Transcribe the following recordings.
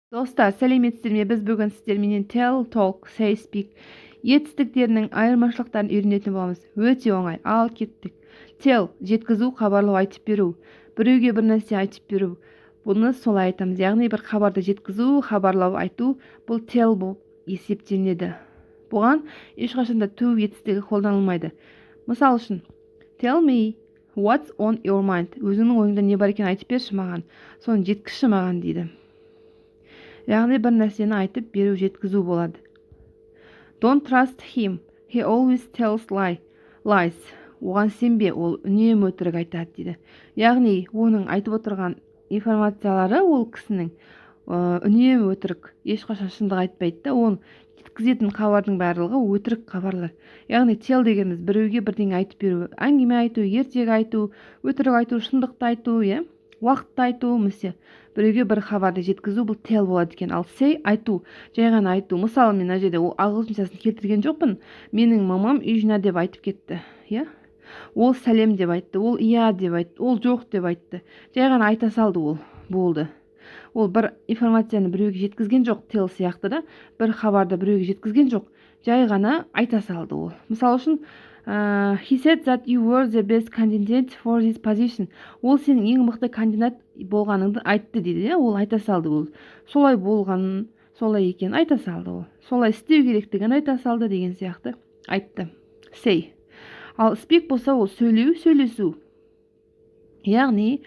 Достар, сәлеметсіздер ме? Біз бүгін сіздерменен tell, talk, say, speak етістіктерінің айырмашылықтарын үйренетін боламыз. Өте оңай. Ал кеттік. Tell жеткізу, хабарлау, айтып беру. Біреуге бір нәрсе айтып беру. Бұны солай айтамыз. Яғни бір хабарды жеткізу, хабарлау, айту бұл tell болып есептелінеді. Бұған ешқашанда to етістігі қолданылмайды. Мысал үшін, tell me what's on your mind. Өзіңнің ойыңда не бар екенін айтып берші маған. Соны жеткізші маған дейді. Яғни бір нәрсені айтып беру, жеткізу болады. Don't trust him. He always tells lies. Оған сенбе, ол үнемі өтірік айтады дейді. Яғни оның айтып отырған информациялары ол кісінің үнемі өтірік, ешқашан шындық айтпайды да, оның жеткізетін хабардың барлығы өтірік хабарлар. Яғни tell дегеніміз біреуге бірдеңе айтып беру, әңгіме айту, ертегі айту, өтірік айту, шындықты айту, уақытты айту, місе біреуге бір хабарды жеткізу бұл tell болады екен. Ал say айту, жай ғана айту. Мысалы, мен мына жерде ол ағылшыншасын келтірген жоқпын. Менің мамам үйжина деп айтып кетті. Ол сәлем деп айтты, ол иә деп айтты, ол жоқ деп айтты. Жай ғана айта салды, ол болды. Ол бір информацияны біреуге жеткізген жоқ, tell сияқты да, бір хабарды біреуге жеткізген жоқ, жай ғана айта салды ол. Мысалы үшін, he said that you were the best candidate for this position. Ол сенің ең мықты кандидат болғаныңды айтты дейді, ол айта салды. Ол солай болғанын, солай екенін айта салды. Ол солай істеу керектігін айта салды деген сияқты айтты. Say. Ал speak болса ол сөйлеу, сөйлесу. Яғни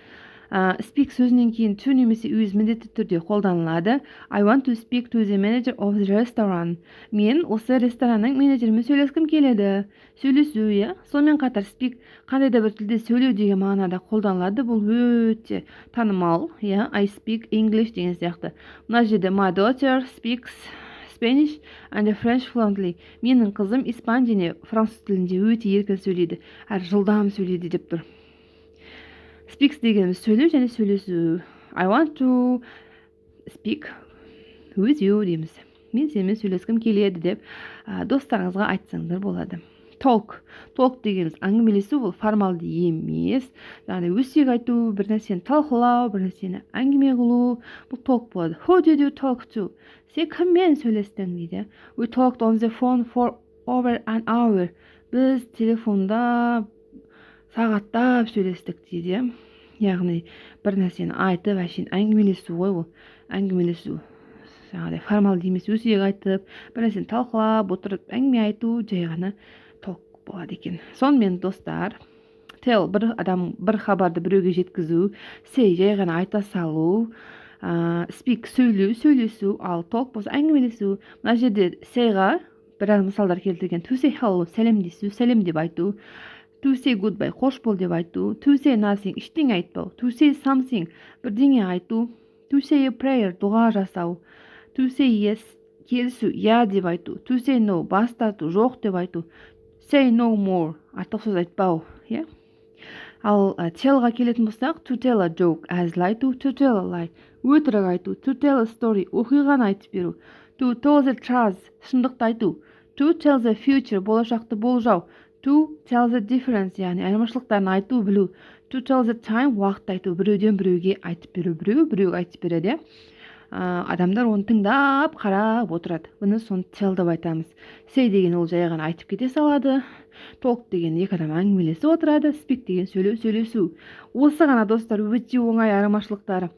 speak сөзінен кейін to немесе is міндетті түрде қолданылады. I want to speak to the manager of the restaurant. Мен осы ресторанның менеджерімен сөйлескім келеді. Сөйлесу, сонымен қатар speak қандай да бір тілде сөйлеу деген мағынада қолданылады. Бұл өте танымал, I speak English деген сияқты. Мына жерде my daughter speaks Spanish and French fluently. Менің қызым испан және француз тілінде өте еркін сөйлейді, әрі жылдам сөйлейді деп тұр. Speaks дегеніміз сөйлеу және сөйлесу. I want to speak with you дейміз. Мен сенімен сөйлескім келеді деп достарыңызға айтсаңдар болады. Talk. Talk дегеніміз әңгімелесу, бұл формалды емес. Яғни өсек айту, бір нәрсені талқылау, бір нәрсені әңгіме қылу, бұл talk болады. Who did you talk to? Сен кіммен сөйлестің дейді. We talked on the phone for over an hour. Біз телефонда сағаттап сөйлестік дейді. Яғни бір нәрсені айтып, әшейін әңгімелесу ғой, ол әңгімелесу. Жаңағыдай формалды емес, өсек айтып, бір нәрсені талқылап, отырып әңгіме айту, жай ғана talk болады екен. Сонымен достар, tell бір адам бір хабарды біреуге жеткізу, say жай ғана айта салу, speak сөйлеу, сөйлесу, ал talk болса әңгімелесу. Мына жерде sayға біраз мысалдар келтірген. To say hello, сәлемдесу, сәлем деп айту. To say goodbye, қош бол деп айту. To say nothing, ештеңе айтпау. To say something, бірдеңе айту. To say a prayer, дұға жасау. To say yes, келісу, я деп айту. To say no, бас тарту, жоқ деп айту. Say no more, артық сөз айтпау. Ал tell-ға келетін болсақ, to tell a joke, as lie to tell a lie. Өтірік айту. To tell a story, оқиғаны айтып беру. To tell the truth, шындықты айту. To tell the future, болашақты болжау. To tell the difference, яғни айырмашылықтарын айту, білу. To tell the time, уақытты айту. Біреуден біреуге айтып беру. Біреуге айтып береді. Адамдар оны тыңдап, қарап отырады. Бұны соны tell деп айтамыз. Say деген ол жай ғана айтып кете салады. Talk деген екі адам әңгімелесіп отырады. Speak деген сөйлесу. Осы ғана достар, өте оңай айырмашылықтары.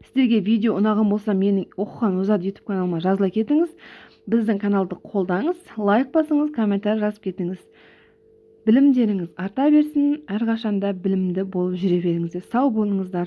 Сіздерге видео ұнаған болса, менің оқыған озат YouTube каналыма жазыла кетіңіз. Біздің каналды қолдаңыз, лайк басыңыз, комментарий жазып кетіңіз. Білімдеріңіз арта берсін, әрқашанда білімді болып жүре беріңіздер. Сау болыңыздар.